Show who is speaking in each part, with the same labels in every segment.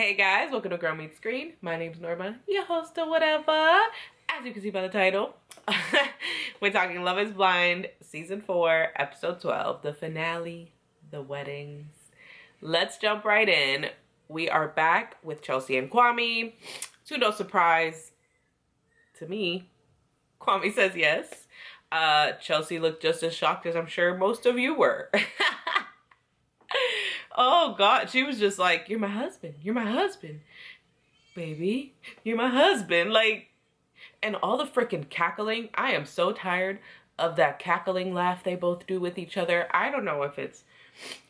Speaker 1: Hey guys, welcome to Girl Meets Screen. My name's Norma, your host or whatever. As you can see by the title, we're talking Love is Blind, Season 4, Episode 12, the finale, the weddings. Let's jump right in. We are back with Chelsea and Kwame. To no surprise to me, Kwame says yes. Chelsea looked just as shocked as I'm sure most of you were. Oh God, she was just like, you're my husband, baby, you're my husband, like, and all the freaking cackling. I am so tired of that cackling laugh they both do with each other. I don't know if it's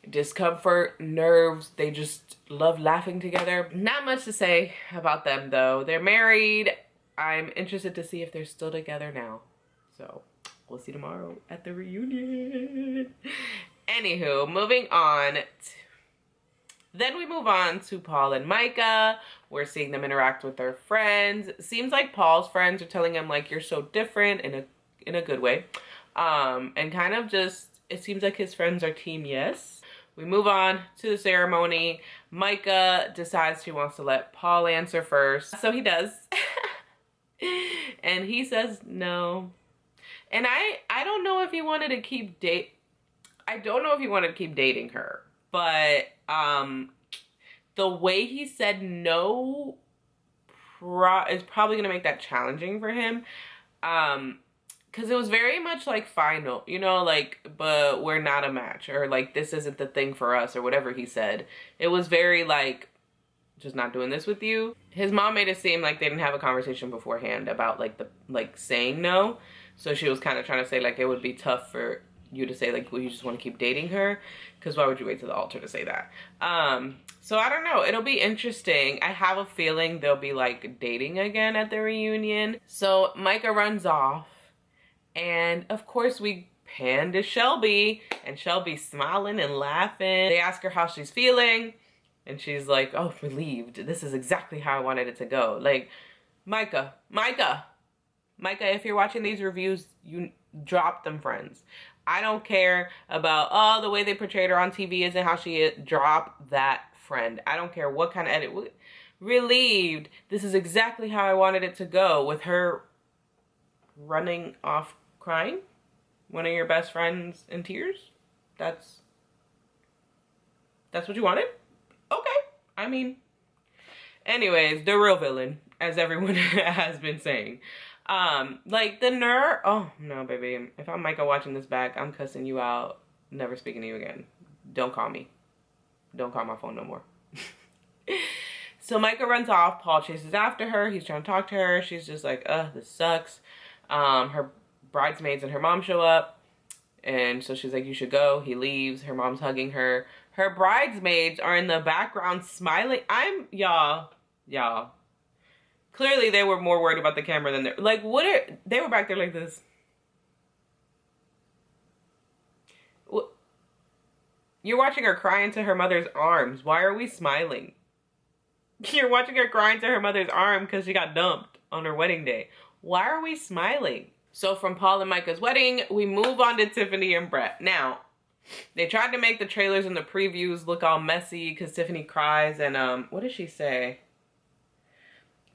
Speaker 1: discomfort, nerves, they just love laughing together. Not much to say about them though. They're married. I'm interested to see if they're still together now. So we'll see tomorrow at the reunion. Anywho, moving on. Then we move on to Paul and Micah. We're seeing them interact with their friends. Seems like Paul's friends are telling him like, you're so different in a good way. And kind of just, it seems like his friends are team yes. We move on to the ceremony. Micah decides she wants to let Paul answer first. So he does. And he says no. And I don't know if he wanted to keep dating her. But the way he said no is probably going to make that challenging for him. Because it was very much like final, you know, like, but we're not a match, or like, this isn't the thing for us, or whatever he said. It was very like, just not doing this with you. His mom made it seem like they didn't have a conversation beforehand about like saying no. So she was kind of trying to say like, it would be tough for you to say like, well, you just want to keep dating her, because why would you wait to the altar to say that? So I don't know, it'll be interesting. I have a feeling they'll be like dating again at the reunion. So Micah runs off, and of course we pan to Shelby, and Shelby's smiling and laughing. They ask her how she's feeling, and she's like, oh, relieved. This is exactly how I wanted it to go. Like, Micah, if you're watching these reviews, you drop them, friends. I don't care about, oh, the way they portrayed her on TV isn't how she is. Drop that, friend. I don't care what kind of edit. Relieved. This is exactly how I wanted it to go, with her running off crying. One of your best friends in tears. That's what you wanted? Okay. I mean, anyways, the real villain, as everyone has been saying. Like the nerve. Oh no, baby. If I'm Micah watching this back, I'm cussing you out. Never speaking to you again. Don't call me. Don't call my phone no more. So Micah runs off. Paul chases after her. He's trying to talk to her. She's just like, this sucks. Her bridesmaids and her mom show up. And so she's like, you should go. He leaves. Her mom's hugging her. Her bridesmaids are in the background smiling. Y'all. Clearly, they were more worried about the camera than like, they were back there like this. You're watching her cry into her mother's arms. Why are we smiling? You're watching her cry into her mother's arm because she got dumped on her wedding day. Why are we smiling? So from Paul and Micah's wedding, we move on to Tiffany and Brett. Now, they tried to make the trailers and the previews look all messy because Tiffany cries and, what did she say?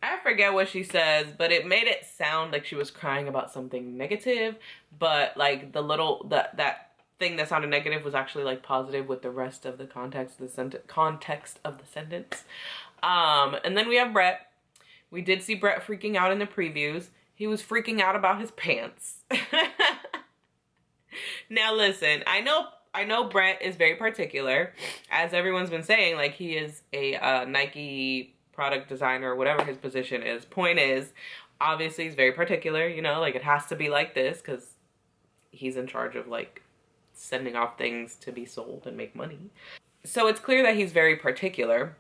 Speaker 1: I forget what she says, but it made it sound like she was crying about something negative, but like that thing that sounded negative was actually like positive with the rest of the context of the sentence. And then we have Brett. We did see Brett freaking out in the previews. He was freaking out about his pants. Now listen, I know Brett is very particular, as everyone's been saying, like he is a Nike product designer or whatever his position is. Point is, obviously he's very particular, you know, like it has to be like this because he's in charge of like sending off things to be sold and make money. So it's clear that he's very particular.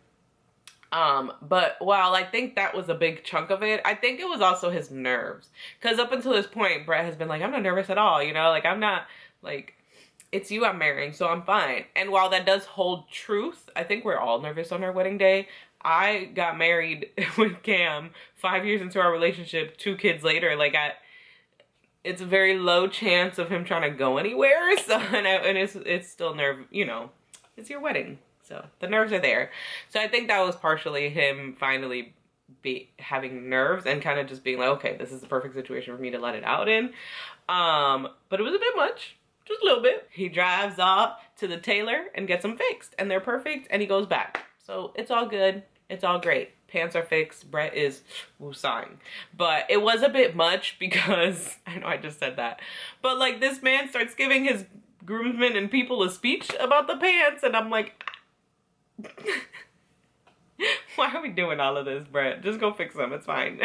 Speaker 1: But while I think that was a big chunk of it, I think it was also his nerves. Because up until this point, Brett has been like, I'm not nervous at all, you know, like I'm not, like, it's you I'm marrying, so I'm fine. And while that does hold truth, I think we're all nervous on our wedding day. I got married with Cam 5 years into our relationship, 2 kids later. Like, it's a very low chance of him trying to go anywhere. So, and it's still you know, it's your wedding. So the nerves are there. So I think that was partially him finally having nerves and kind of just being like, okay, this is the perfect situation for me to let it out in. But it was a bit much, just a little bit. He drives off to the tailor and gets them fixed, and they're perfect, and he goes back. So it's all good. It's all great. Pants are fixed. Brett is woosahing. But it was a bit much because, I know I just said that, but like this man starts giving his groomsmen and people a speech about the pants, and I'm like, why are we doing all of this, Brett? Just go fix them. It's fine.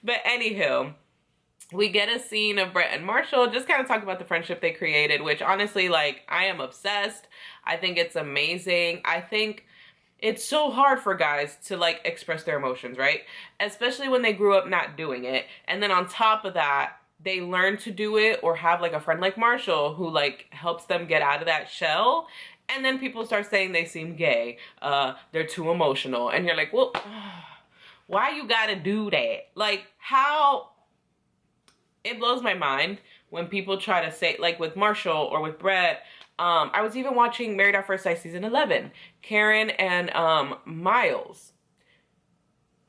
Speaker 1: But anywho, we get a scene of Brett and Marshall just kind of talk about the friendship they created, which honestly, like, I am obsessed. I think it's amazing. I think it's so hard for guys to like express their emotions, right? Especially when they grew up not doing it. And then on top of that, they learn to do it or have like a friend like Marshall who like helps them get out of that shell. And then people start saying they seem gay. They're too emotional. And you're like, well, why you gotta do that? Like, how? It blows my mind when people try to say, like with Marshall or with Brett. I was even watching Married at First Sight season 11. Karen and Miles.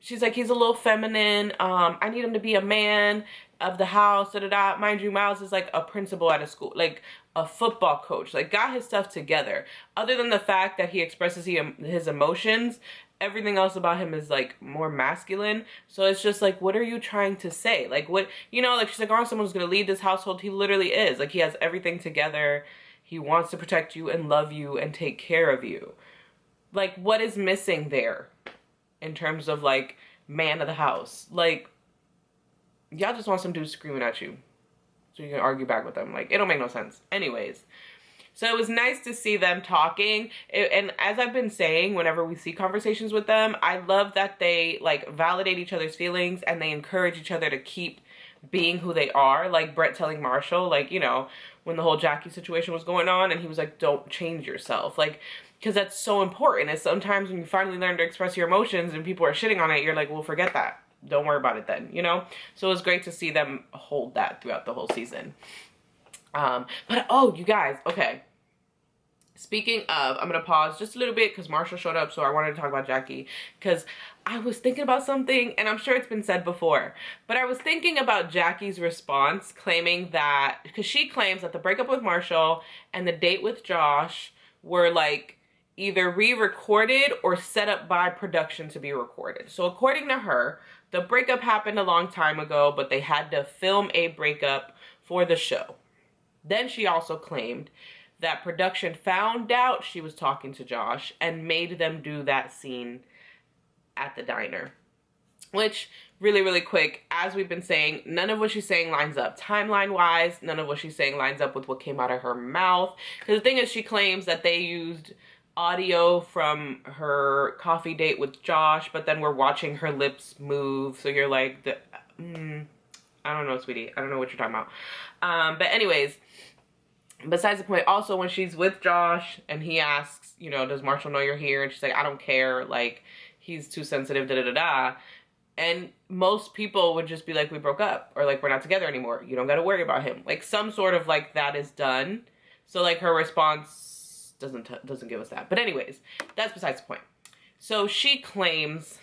Speaker 1: She's like, he's a little feminine. I need him to be a man of the house. Da, da, da. Mind you, Miles is like a principal at a school, like a football coach, like got his stuff together. Other than the fact that he expresses his emotions, everything else about him is like more masculine. So it's just like, what are you trying to say? Like, what, you know, like she's like, oh, someone's gonna lead this household. He literally is. Like, he has everything together. He wants to protect you and love you and take care of you. Like, what is missing there in terms of like man of the house? Like, y'all just want some dudes screaming at you so you can argue back with them. Like, it don't make no sense. Anyways, so it was nice to see them talking. And as I've been saying, whenever we see conversations with them, I love that they like validate each other's feelings and they encourage each other to keep being who they are. Like Brett telling Marshall, like, you know, when the whole Jackie situation was going on and he was like, don't change yourself. Like, because that's so important. And sometimes when you finally learn to express your emotions and people are shitting on it, you're like, well, forget that. Don't worry about it then, you know? So it was great to see them hold that throughout the whole season. But, oh, you guys, okay. Speaking of, I'm going to pause just a little bit because Marshall showed up, so I wanted to talk about Jackie. Because I was thinking about something, and I'm sure it's been said before, but I was thinking about Jackie's response, claiming that, because she claims that the breakup with Marshall and the date with Josh were, like, either re-recorded or set up by production to be recorded. So according to her, the breakup happened a long time ago, but they had to film a breakup for the show. Then she also claimed that production found out she was talking to Josh and made them do that scene at the diner. Which, really, really quick, as we've been saying, none of what she's saying lines up timeline-wise. None of what she's saying lines up with what came out of her mouth. Because the thing is, she claims that they used audio from her coffee date with Josh, but then we're watching her lips move. So you're like, I don't know, sweetie. I don't know what you're talking about. But anyways, besides the point, also when she's with Josh and he asks, you know, does Marshall know you're here? And she's like, I don't care. Like, he's too sensitive, da-da-da-da. And most people would just be like, we broke up, or like, we're not together anymore. You don't got to worry about him. Like, some sort of like that is done. So like her response doesn't give us that. But anyways, that's besides the point. So she claims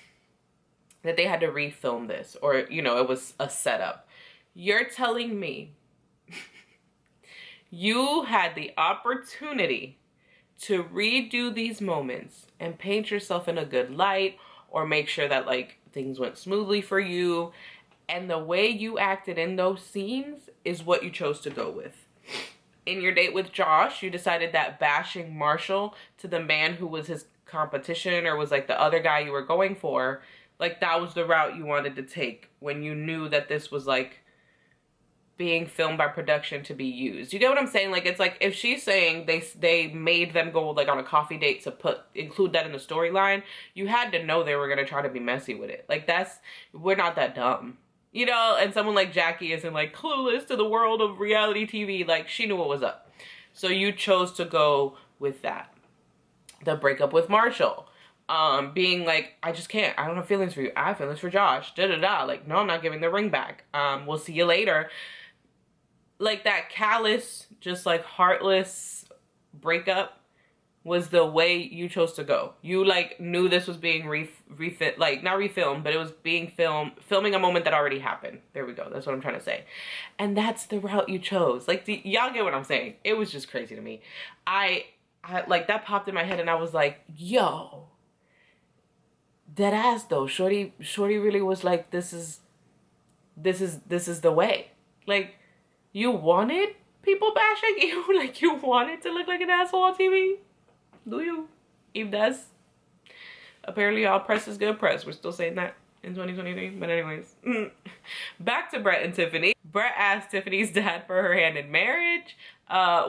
Speaker 1: that they had to refilm this, or, you know, it was a setup. You're telling me you had the opportunity to redo these moments and paint yourself in a good light, or make sure that like things went smoothly for you, and the way you acted in those scenes is what you chose to go with. In your date with Josh, you decided that bashing Marshall to the man who was his competition, or was like the other guy you were going for, like that was the route you wanted to take when you knew that this was like being filmed by production to be used. You get what I'm saying? Like, it's like if she's saying they made them go like on a coffee date to include that in the storyline, you had to know they were gonna try to be messy with it. Like, we're not that dumb, you know? And someone like Jackie isn't like clueless to the world of reality TV. Like, she knew what was up. So you chose to go with that. The breakup with Marshall. Being like, I just can't. I don't have feelings for you. I have feelings for Josh. Da-da-da. Like, no, I'm not giving the ring back. We'll see you later. Like, that callous, just like heartless breakup was the way you chose to go. You like knew this was being like not refilmed, but it was being filming a moment that already happened. There we go. That's what I'm trying to say. And that's the route you chose. Like, y'all get what I'm saying? It was just crazy to me. I like that popped in my head and I was like, yo, dead ass though. Shorty really was like, this is the way. Like, you wanted people bashing you? Like, you wanted to look like an asshole on TV? Do you? If that's apparently all press is good press. We're still saying that in 2023. But anyways, back to Brett and Tiffany. Brett asked Tiffany's dad for her hand in marriage,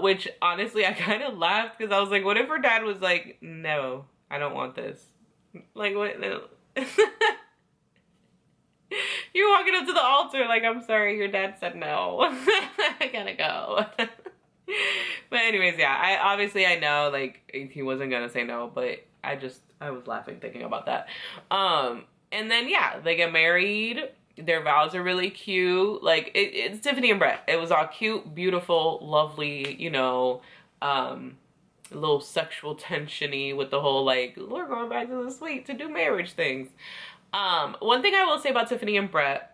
Speaker 1: which honestly I kind of laughed because I was like, what if her dad was like, no, I don't want this. Like, what? No. You're walking up to the altar like, I'm sorry, your dad said no. I gotta go. But anyways, yeah, I know like he wasn't gonna say no, but I was laughing thinking about that. And then yeah, they get married. Their vows are really cute. Like it's Tiffany and Brett. It was all cute, beautiful, lovely, you know, a little sexual tension-y with the whole like, we're going back to the suite to do marriage things. One thing I will say about Tiffany and Brett,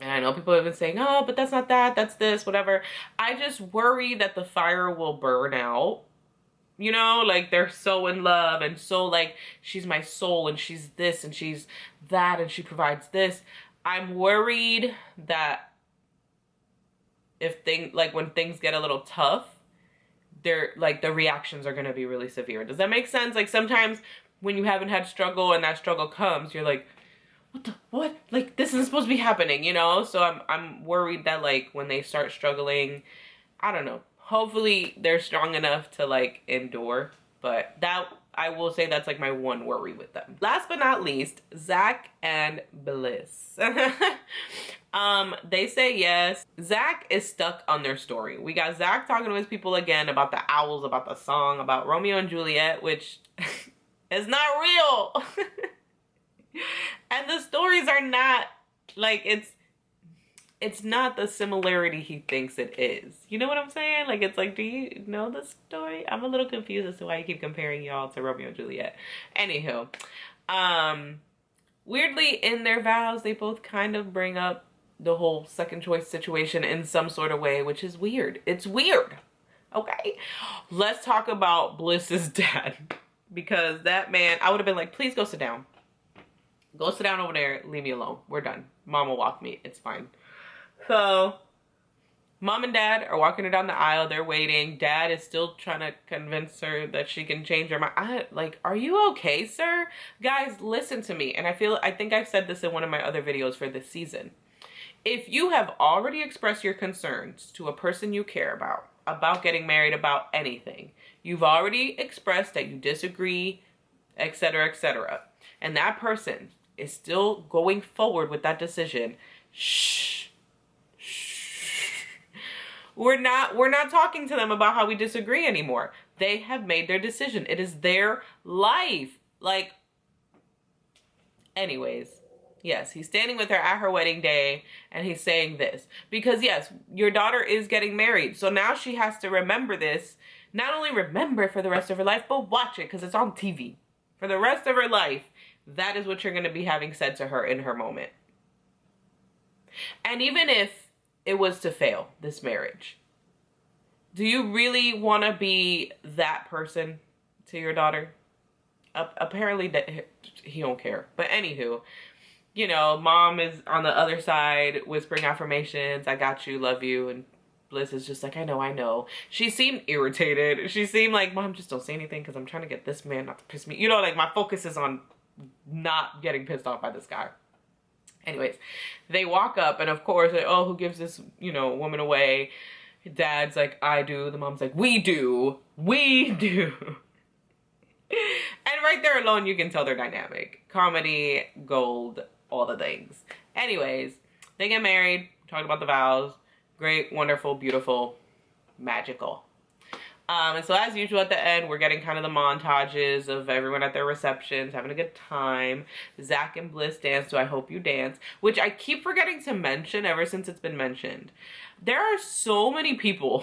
Speaker 1: and I know people have been saying, oh, but that's not that, that's this, whatever. I just worry that the fire will burn out. You know, like they're so in love and so like, she's my soul and she's this and she's that and she provides this. I'm worried that when things get a little tough, they're like, the reactions are going to be really severe. Does that make sense? Like sometimes when you haven't had struggle and that struggle comes, you're like, what? Like, this isn't supposed to be happening, you know? So I'm worried that, like, when they start struggling, I don't know. Hopefully, they're strong enough to, like, endure. But that, I will say that's, like, my one worry with them. Last but not least, Zach and Bliss. They say yes. Zach is stuck on their story. We got Zach talking to his people again about the owls, about the song, about Romeo and Juliet, which is not real. And the stories are not, like, it's not the similarity he thinks it is. You know what I'm saying? Like, it's like, do you know the story? I'm a little confused as to why you keep comparing y'all to Romeo and Juliet. Anywho, weirdly, in their vows, they both kind of bring up the whole second choice situation in some sort of way, which is weird. It's weird. Okay? Let's talk about Bliss's dad. Because that man, I would have been like, please go sit down. Go sit down over there. Leave me alone. We're done. Mom will walk me. It's fine. So, mom and dad are walking her down the aisle. They're waiting. Dad is still trying to convince her that she can change her mind. Like, are you okay, sir? Guys, listen to me. And I think I've said this in one of my other videos for this season. If you have already expressed your concerns to a person you care about getting married, about anything, you've already expressed that you disagree, etc., etc., and that person is still going forward with that decision, shh. We're not talking to them about how we disagree anymore. They have made their decision. It is their life. Like, anyways, yes, he's standing with her at her wedding day and he's saying this. Because yes, your daughter is getting married. So now she has to remember this. Not only remember it for the rest of her life, but watch it because it's on TV. For the rest of her life, that is what you're going to be having said to her in her moment. And even if it was to fail, this marriage, do you really want to be that person to your daughter? Apparently he don't care. But anywho, you know, mom is on the other side whispering affirmations. I got you, love you. And Bliss is just like, I know. She seemed irritated. She seemed like, Mom, just don't say anything because I'm trying to get this man not to piss me. You know, like my focus is on not getting pissed off by this guy. Anyways, they walk up and of course, like, oh, who gives this, you know, woman away? Dad's like, I do. The mom's like, we do. And right there alone, you can tell their dynamic. Comedy, gold, all the things. Anyways, they get married, talked about the vows. Great, wonderful, beautiful, magical. And so as usual at the end, we're getting kind of the montages of everyone at their receptions, having a good time. Zach and Bliss dance to I Hope You Dance, which I keep forgetting to mention ever since it's been mentioned. There are so many people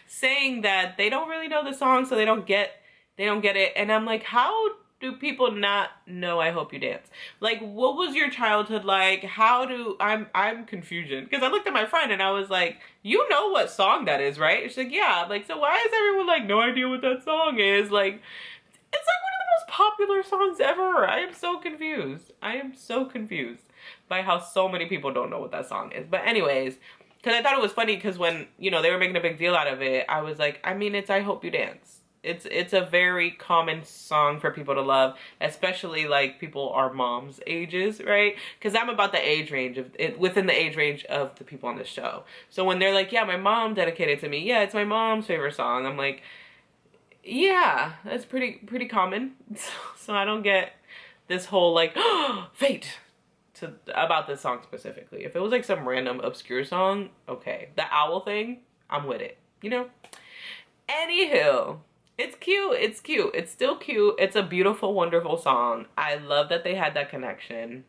Speaker 1: saying that they don't really know the song, so they don't get They don't get it. And I'm like, how do people not know I Hope You Dance? Like, what was your childhood like? I'm confusion. Because I looked at my friend and I was like, you know what song that is, right? She's like, yeah. I'm like, so why is everyone like, no idea what that song is? Like, it's like one of the most popular songs ever. I am so confused. I am so confused by how so many people don't know what that song is. But anyways, because I thought it was funny because when, you know, they were making a big deal out of it, I was like, I mean, it's I Hope You Dance. It's a very common song for people to love, especially like people our moms' ages, right? Because I'm about the age range of it, within the age range of the people on the show. So when they're like, yeah, my mom dedicated to me. Yeah, it's my mom's favorite song. I'm like, yeah, that's pretty common. So I don't get this whole like fate about this song specifically. If it was like some random obscure song, okay. The owl thing, I'm with it, you know? Anywho, it's cute. It's cute. It's still cute. It's a beautiful, wonderful song. I love that they had that connection.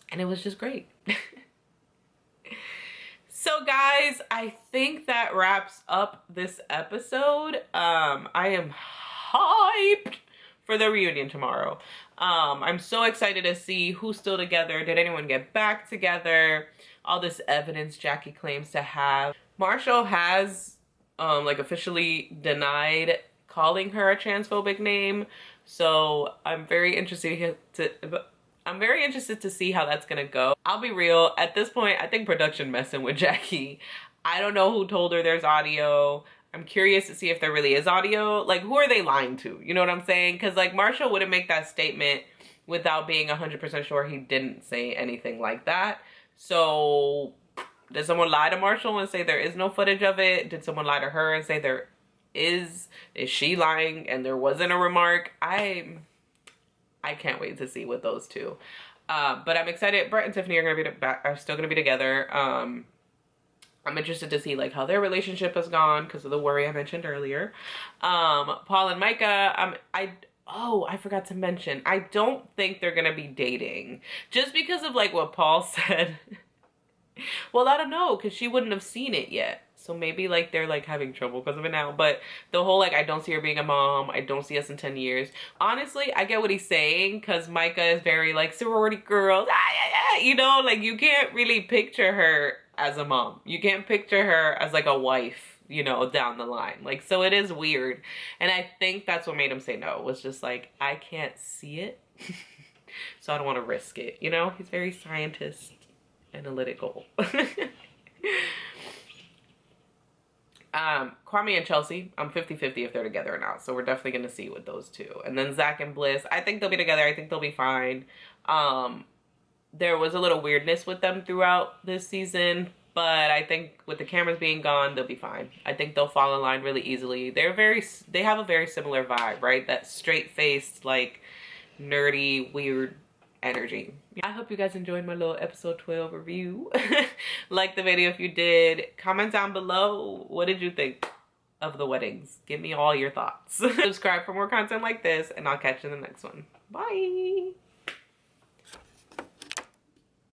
Speaker 1: And it was just great. So guys, I think that wraps up this episode. I am hyped for the reunion tomorrow. I'm so excited to see who's still together. Did anyone get back together? All this evidence Jackie claims to have. Marshall has like officially denied calling her a transphobic name. So I'm very interested to see how that's gonna go. I'll be real, at this point, I think production messing with Jackie. I don't know who told her there's audio. I'm curious to see if there really is audio. Like, who are they lying to? You know what I'm saying? Because, like, Marshall wouldn't make that statement without being 100% sure he didn't say anything like that. So, did someone lie to Marshall and say there is no footage of it? Did someone lie to her and say there is? Is she lying and there wasn't a remark? I can't wait to see with those two. But I'm excited. Brett and Tiffany are still gonna be together. I'm interested to see like how their relationship has gone because of the worry I mentioned earlier. Paul and Micah, I forgot to mention, I don't think they're gonna be dating just because of like what Paul said. Well, I don't know, because she wouldn't have seen it yet. So maybe like they're like having trouble because of it now. But the whole like, I don't see her being a mom. I don't see us in 10 years. Honestly, I get what he's saying because Micah is very like sorority girls. You know, like you can't really picture her as a mom. You can't picture her as like a wife, you know, down the line. Like, so it is weird. And I think that's what made him say no. Was just like, I can't see it. So I don't want to risk it. You know, he's very scientist analytical. Kwame and Chelsea, I'm 50-50 if they're together or not. So we're definitely going to see with those two. And then Zach and Bliss, I think they'll be together. I think they'll be fine. There was a little weirdness with them throughout this season, but I think with the cameras being gone, they'll be fine. I think they'll fall in line really easily. They have a very similar vibe, right? That straight-faced, like, nerdy, weird energy. I hope you guys enjoyed my little episode 12 review. Like the video if you did. Comment down below, what did you think of the weddings? Give me all your thoughts. Subscribe for more content like this, and I'll catch you in the next one. Bye!